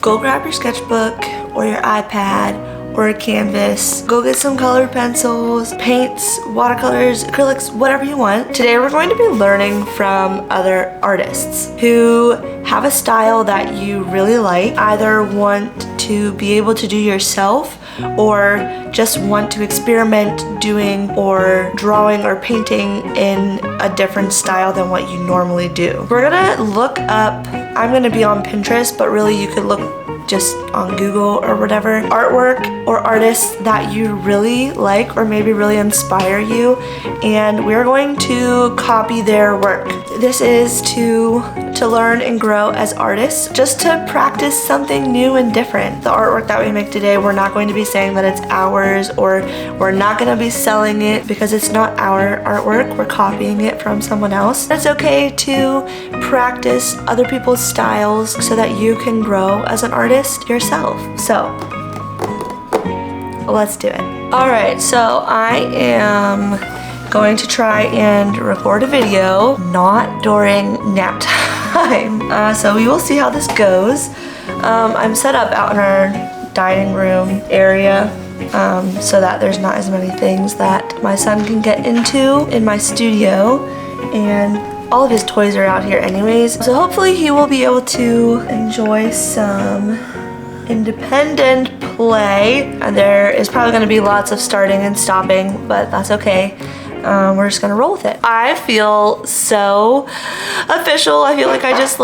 Go grab your sketchbook or your iPad or a canvas. Go get some colored pencils, paints, watercolors, acrylics, whatever you want. Today we're going to be learning from other artists who have a style that you really like, either want to be able to do yourself or just want to experiment doing or drawing or painting in a different style than what you normally do. We're gonna look up, I'm gonna be on Pinterest, but really you could look just on Google or whatever, artwork or artists that you really like or maybe really inspire you, and we're going to copy their work. This is to learn and grow as artists, just to practice something new and different. The artwork that we make today, we're not going to be saying that it's ours, or we're not going to be selling it because it's not our artwork. We're copying it from someone else. It's okay to practice other people's styles so that you can grow as an artist yourself. So let's do it. All right, so I am going to try and record a video, not during nap time. So we will see how this goes. I'm set up out in our dining room area so that there's not as many things that my son can get into in my studio, and all of his toys are out here anyways. So hopefully he will be able to enjoy some independent play. And there is probably going to be lots of starting and stopping, but that's okay. We're just gonna roll with it. I feel so official. I feel like I just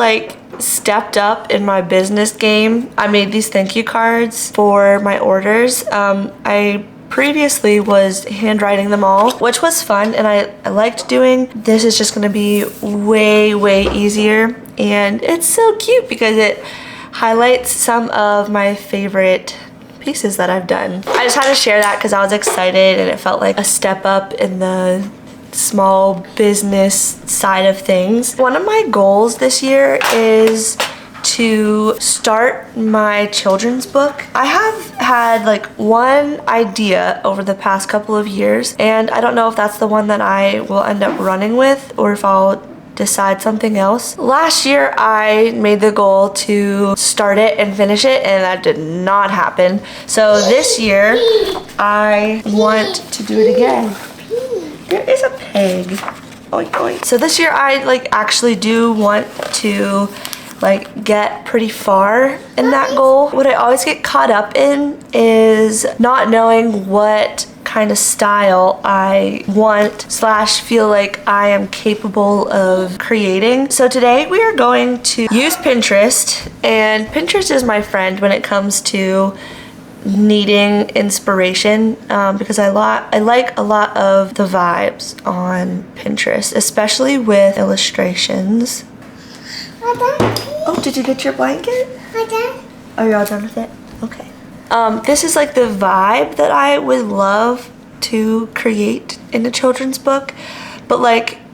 stepped up in my business game. I made these thank you cards for my orders. I previously was handwriting them all, which was fun and I liked doing. This is just gonna be way easier, and it's so cute because it highlights some of my favorite pieces that I've done. I just had to share that because I was excited and it felt like a step up in the small business side of things. One of my goals this year is to start my children's book. I have had one idea over the past couple of years, and I don't know if that's the one that I will end up running with or if I'll decide something else. Last year I made the goal to start it and finish it, and that did not happen. So this year I want to do it again. There is a pig. Oink, oink. So this year I actually do want to get pretty far in that goal. What I always get caught up in is not knowing what kind of style I want / feel like I am capable of creating. So today we are going to use Pinterest, and Pinterest is my friend when it comes to needing inspiration, because I like a lot of the vibes on Pinterest, especially with illustrations. Oh, did you get your blanket? Are you all done with it? Okay. This is the vibe that I would love to create in a children's book, but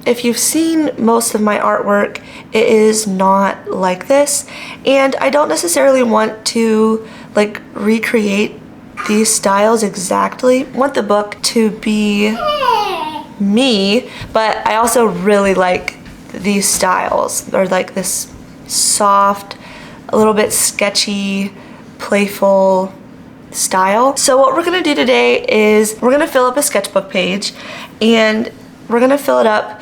if you've seen most of my artwork, it is not like this, and I don't necessarily want to recreate these styles exactly. I want the book to be me, but I also really like these styles, or this soft, a little bit sketchy, playful style. So what we're gonna do today is we're gonna fill up a sketchbook page, and we're gonna fill it up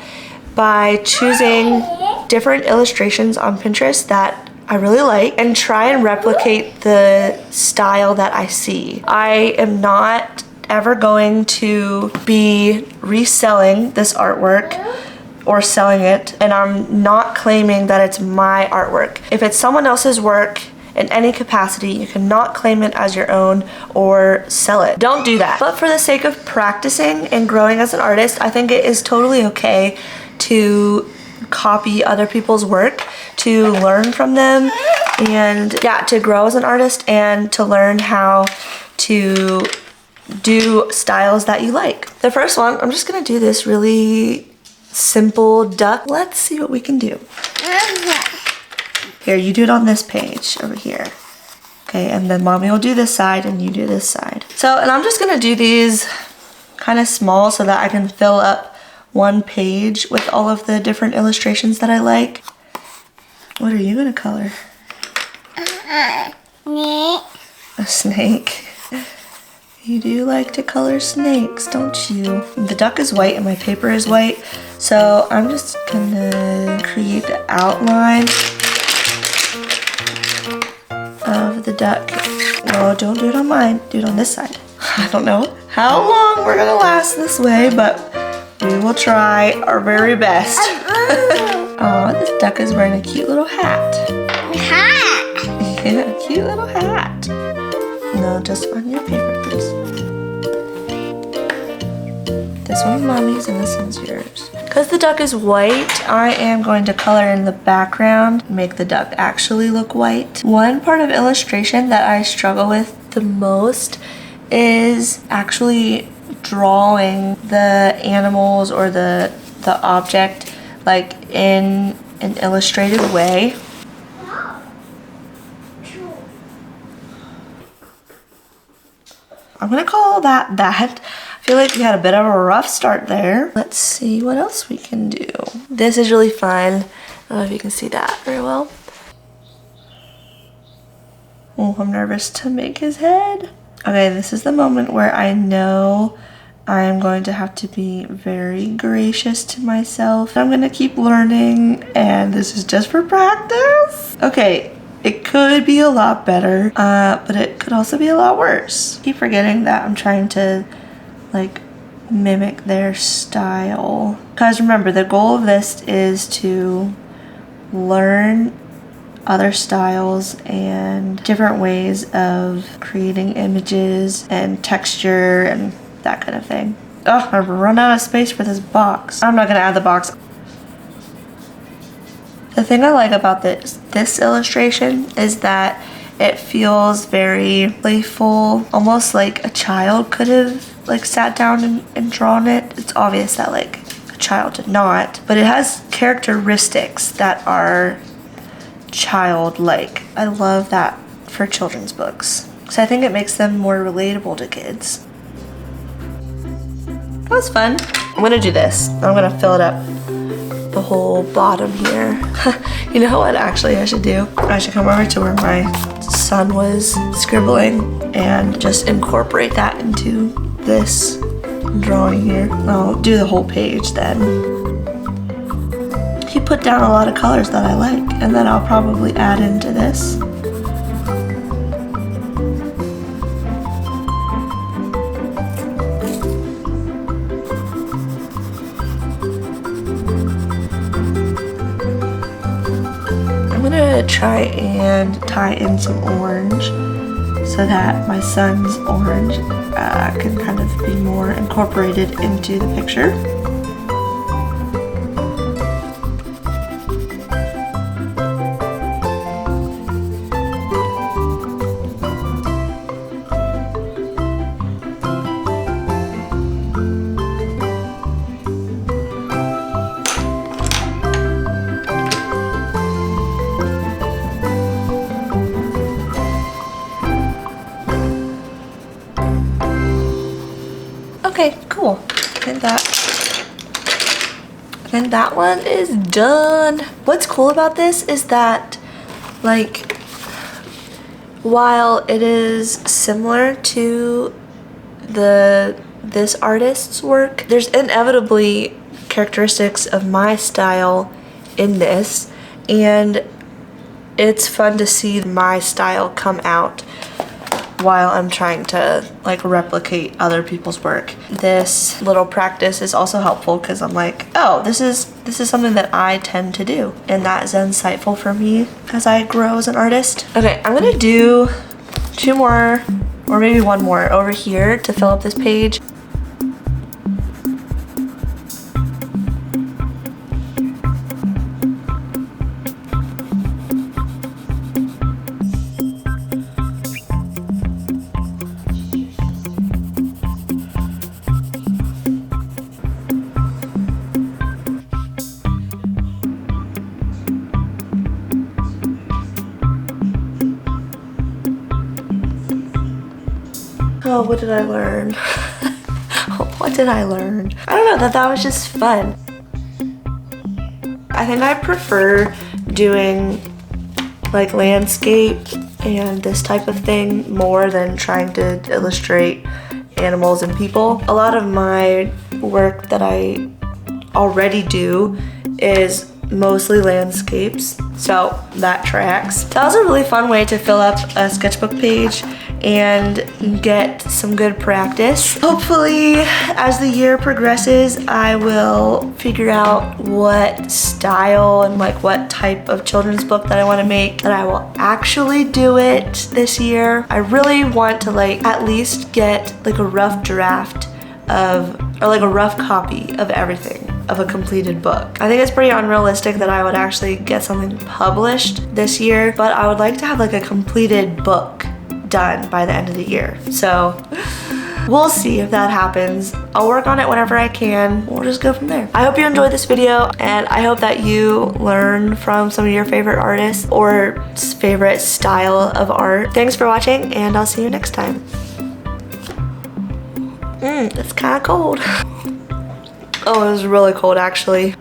by choosing different illustrations on Pinterest that I really like and try and replicate the style that I see. I am not ever going to be reselling this artwork or selling it, and I'm not claiming that it's my artwork. If it's someone else's work in any capacity, you cannot claim it as your own or sell it. Don't do that. But for the sake of practicing and growing as an artist, I think it is totally okay to copy other people's work, to learn from them, and yeah, to grow as an artist and to learn how to do styles that you like. The first one, I'm just gonna do this really simple duck. Let's see what we can do. Here, you do it on this page over here. Okay, and then mommy will do this side and you do this side. So, and I'm just gonna do these kind of small so that I can fill up one page with all of the different illustrations that I like. What are you gonna color? snake. A snake. You do like to color snakes, don't you? The duck is white and my paper is white, so I'm just gonna create the outline of the duck. No, don't do it on mine. Do it on this side. I don't know how long we're gonna last this way, but we will try our very best. Oh, this duck is wearing a cute little hat. Hat? Yeah, cute little hat. No, just on your paper, please. This one's mommy's and this one's yours. Because the duck is white, I am going to color in the background, make the duck actually look white. One part of illustration that I struggle with the most is actually drawing the animals or the object like in an illustrated way. I'm gonna call that that. I feel like we had a bit of a rough start there. Let's see what else we can do. This is really fun. I don't know if you can see that very well. Oh, I'm nervous to make his head. Okay, this is the moment where I know I'm going to have to be very gracious to myself. I'm gonna keep learning, and this is just for practice. Okay, it could be a lot better, but it could also be a lot worse. I keep forgetting that I'm trying to like mimic their style. Because remember, the goal of this is to learn other styles and different ways of creating images and texture and that kind of thing. Oh, I've run out of space for this box. I'm not gonna add the box. The thing I like about this illustration is that it feels very playful, almost like a child could have like sat down and drawn it. It's obvious that like a child did not, but it has characteristics that are childlike. I love that for children's books, so I think it makes them more relatable to kids. That was fun. I'm gonna do this. I'm gonna fill it up the whole bottom here. You know what actually I should do? I should come over to where my son was scribbling and just incorporate that into this drawing here. I'll do the whole page then. He put down a lot of colors that I like, and then I'll probably add into this. I'm gonna try and tie in some orange so that my son's orange can kind of be more incorporated into the picture. Okay, cool. And that one is done. What's cool about this is that, like, while it is similar to this artist's work, there's inevitably characteristics of my style in this, and it's fun to see my style come out while I'm trying to like replicate other people's work. This little practice is also helpful because I'm like, oh, this is something that I tend to do, and that is insightful for me as I grow as an artist. Okay, I'm gonna do 2 more or maybe 1 more over here to fill up this page. Oh, what did I learn? What did I learn? I don't know, that was just fun. I think I prefer doing like landscape and this type of thing more than trying to illustrate animals and people. A lot of my work that I already do is mostly landscapes, so that tracks. That was a really fun way to fill up a sketchbook page and get some good practice. Hopefully, as the year progresses, I will figure out what style and like what type of children's book that I want to make, that I will actually do it this year. I really want to like at least get like a rough draft of, or like a rough copy of everything, of a completed book. I think it's pretty unrealistic that I would actually get something published this year, but I would like to have like a completed book done by the end of the year. So we'll see if that happens. I'll work on it whenever I can. We'll just go from there. I hope you enjoyed this video, and I hope that you learn from some of your favorite artists or favorite style of art. Thanks for watching, and I'll see you next time. It's kind of cold. Oh, it was really cold actually.